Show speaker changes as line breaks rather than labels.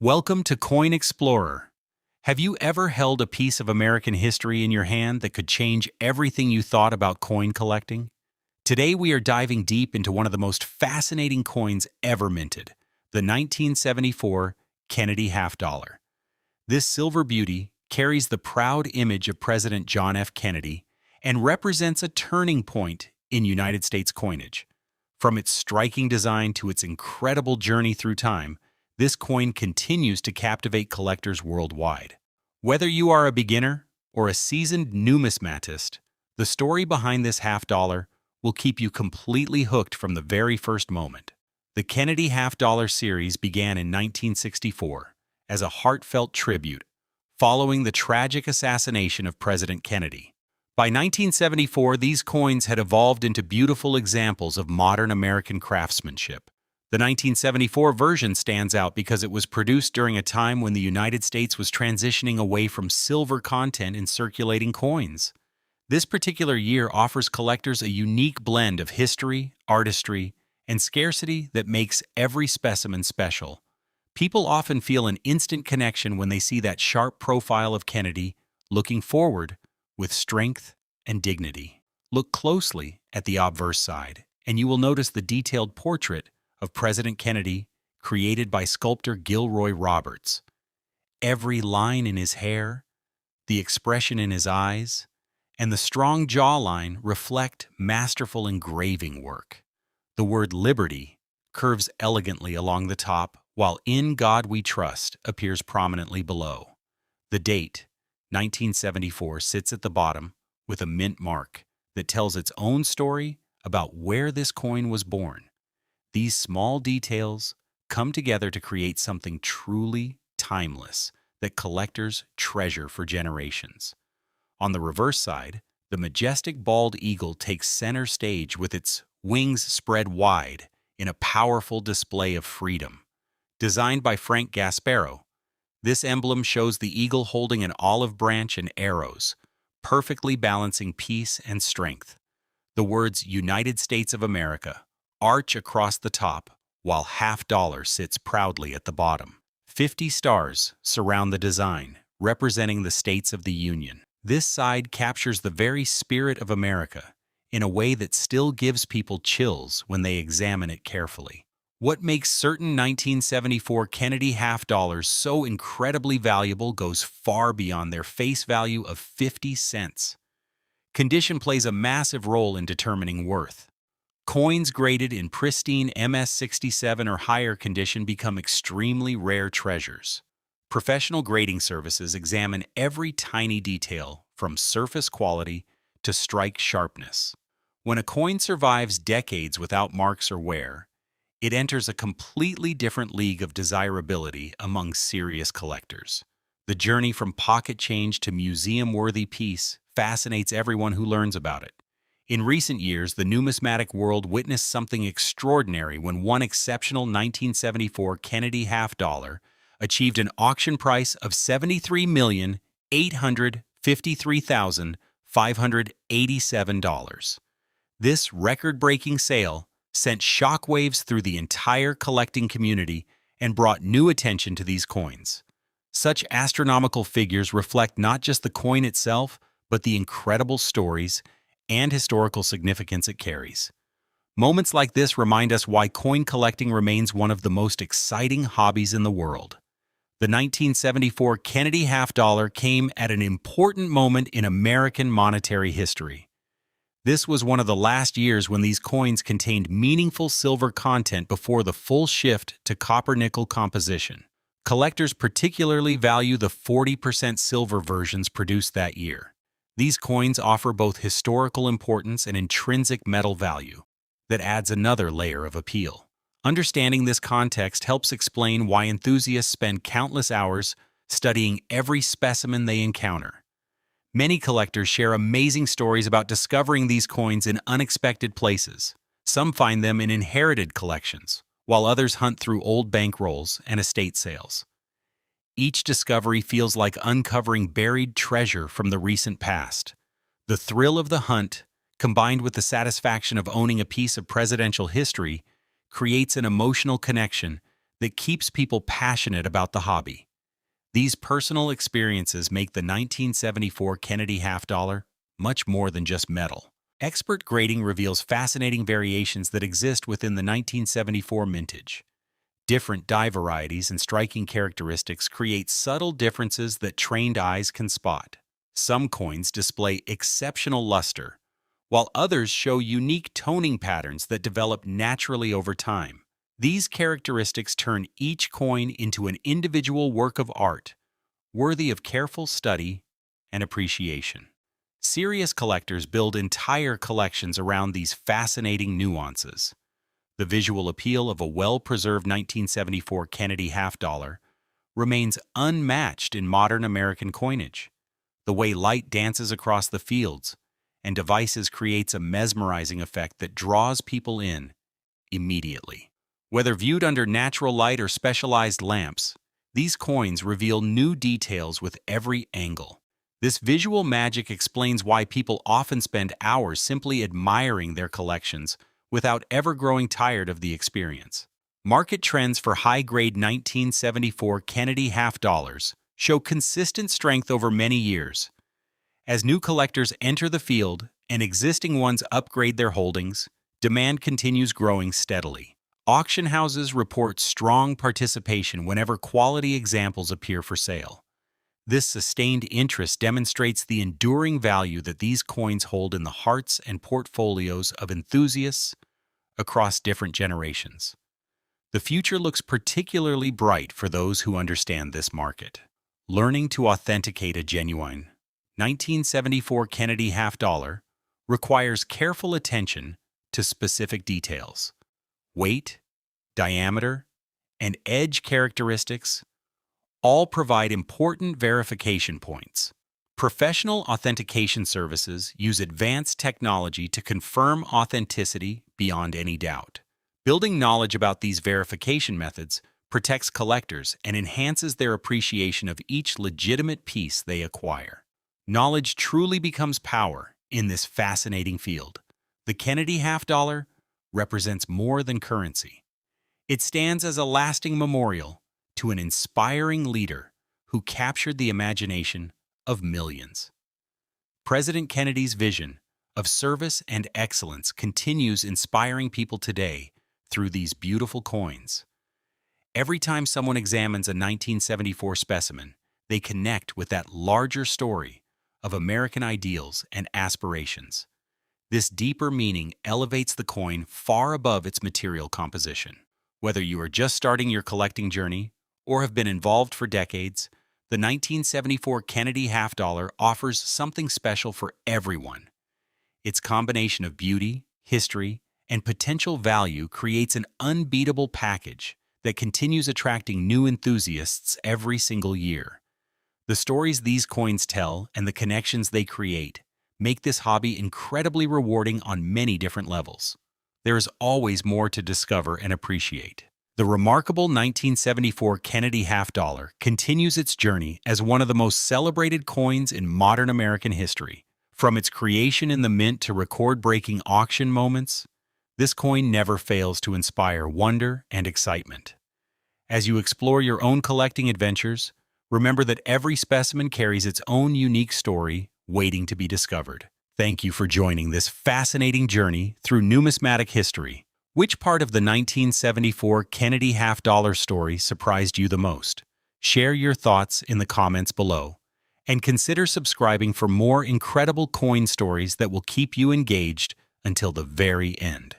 Welcome to Coin Explorer. Have you ever held a piece of American history in your hand that could change everything you thought about coin collecting? Today we are diving deep into one of the most fascinating coins ever minted, the 1974 Kennedy half dollar. This silver beauty carries the proud image of President John F. Kennedy and represents a turning point in United States coinage. From its striking design to its incredible journey through time, this coin continues to captivate collectors worldwide. Whether you are a beginner or a seasoned numismatist, the story behind this half dollar will keep you completely hooked from the very first moment. The Kennedy half dollar series began in 1964 as a heartfelt tribute following the tragic assassination of President Kennedy. By 1974, these coins had evolved into beautiful examples of modern American craftsmanship. The 1974 version stands out because it was produced during a time when the United States was transitioning away from silver content in circulating coins. This particular year offers collectors a unique blend of history, artistry, and scarcity that makes every specimen special. People often feel an instant connection when they see that sharp profile of Kennedy looking forward with strength and dignity. Look closely at the obverse side, and you will notice the detailed portrait of President Kennedy created by sculptor Gilroy Roberts. Every line in his hair, the expression in his eyes, and the strong jawline reflect masterful engraving work. The word liberty curves elegantly along the top, while "In God We Trust" appears prominently below. The date, 1974, sits at the bottom with a mint mark that tells its own story about where this coin was born. These small details come together to create something truly timeless that collectors treasure for generations. On the reverse side, the majestic bald eagle takes center stage with its wings spread wide in a powerful display of freedom. Designed by Frank Gasparro, this emblem shows the eagle holding an olive branch and arrows, perfectly balancing peace and strength. The words "United States of America" arch across the top, while half dollar sits proudly at the bottom. 50 stars surround the design, representing the states of the Union. This side captures the very spirit of America in a way that still gives people chills when they examine it carefully. What makes certain 1974 Kennedy half dollars so incredibly valuable goes far beyond their face value of 50 cents. Condition plays a massive role in determining worth. Coins graded in pristine MS-67 or higher condition become extremely rare treasures. Professional grading services examine every tiny detail from surface quality to strike sharpness. When a coin survives decades without marks or wear, it enters a completely different league of desirability among serious collectors. The journey from pocket change to museum-worthy piece fascinates everyone who learns about it. In recent years, the numismatic world witnessed something extraordinary when one exceptional 1974 Kennedy half dollar achieved an auction price of $73,853,587. This record-breaking sale sent shockwaves through the entire collecting community and brought new attention to these coins. Such astronomical figures reflect not just the coin itself, but the incredible stories and historical significance it carries. Moments like this remind us why coin collecting remains one of the most exciting hobbies in the world. The 1974 Kennedy half dollar came at an important moment in American monetary history. This was one of the last years when these coins contained meaningful silver content before the full shift to copper-nickel composition. Collectors particularly value the 40% silver versions produced that year. These coins offer both historical importance and intrinsic metal value that adds another layer of appeal. Understanding this context helps explain why enthusiasts spend countless hours studying every specimen they encounter. Many collectors share amazing stories about discovering these coins in unexpected places. Some find them in inherited collections, while others hunt through old bankrolls and estate sales. Each discovery feels like uncovering buried treasure from the recent past. The thrill of the hunt, combined with the satisfaction of owning a piece of presidential history, creates an emotional connection that keeps people passionate about the hobby. These personal experiences make the 1974 Kennedy half dollar much more than just metal. Expert grading reveals fascinating variations that exist within the 1974 mintage. Different die varieties and striking characteristics create subtle differences that trained eyes can spot. Some coins display exceptional luster, while others show unique toning patterns that develop naturally over time. These characteristics turn each coin into an individual work of art, worthy of careful study and appreciation. Serious collectors build entire collections around these fascinating nuances. The visual appeal of a well-preserved 1974 Kennedy half dollar remains unmatched in modern American coinage. The way light dances across the fields and devices creates a mesmerizing effect that draws people in immediately. Whether viewed under natural light or specialized lamps, these coins reveal new details with every angle. This visual magic explains why people often spend hours simply admiring their collections without ever growing tired of the experience. Market trends for high-grade 1974 Kennedy half dollars show consistent strength over many years. As new collectors enter the field and existing ones upgrade their holdings, demand continues growing steadily. Auction houses report strong participation whenever quality examples appear for sale. This sustained interest demonstrates the enduring value that these coins hold in the hearts and portfolios of enthusiasts across different generations. The future looks particularly bright for those who understand this market. Learning to authenticate a genuine 1974 Kennedy half dollar requires careful attention to specific details. Weight, diameter, and edge characteristics all provide important verification points. Professional authentication services use advanced technology to confirm authenticity beyond any doubt. Building knowledge about these verification methods protects collectors and enhances their appreciation of each legitimate piece they acquire. Knowledge truly becomes power in this fascinating field. The Kennedy half dollar represents more than currency. It stands as a lasting memorial to an inspiring leader who captured the imagination of millions. President Kennedy's vision of service and excellence continues inspiring people today through these beautiful coins. Every time someone examines a 1974 specimen, they connect with that larger story of American ideals and aspirations. This deeper meaning elevates the coin far above its material composition. Whether you are just starting your collecting journey or have been involved for decades, the 1974 Kennedy half dollar offers something special for everyone. Its combination of beauty, history, and potential value creates an unbeatable package that continues attracting new enthusiasts every single year. The stories these coins tell and the connections they create make this hobby incredibly rewarding on many different levels. There is always more to discover and appreciate. The remarkable 1974 Kennedy half dollar continues its journey as one of the most celebrated coins in modern American history. From its creation in the mint to record-breaking auction moments, this coin never fails to inspire wonder and excitement. As you explore your own collecting adventures, remember that every specimen carries its own unique story waiting to be discovered. Thank you for joining this fascinating journey through numismatic history. Which part of the 1974 Kennedy half dollar story surprised you the most? Share your thoughts in the comments below, and consider subscribing for more incredible coin stories that will keep you engaged until the very end.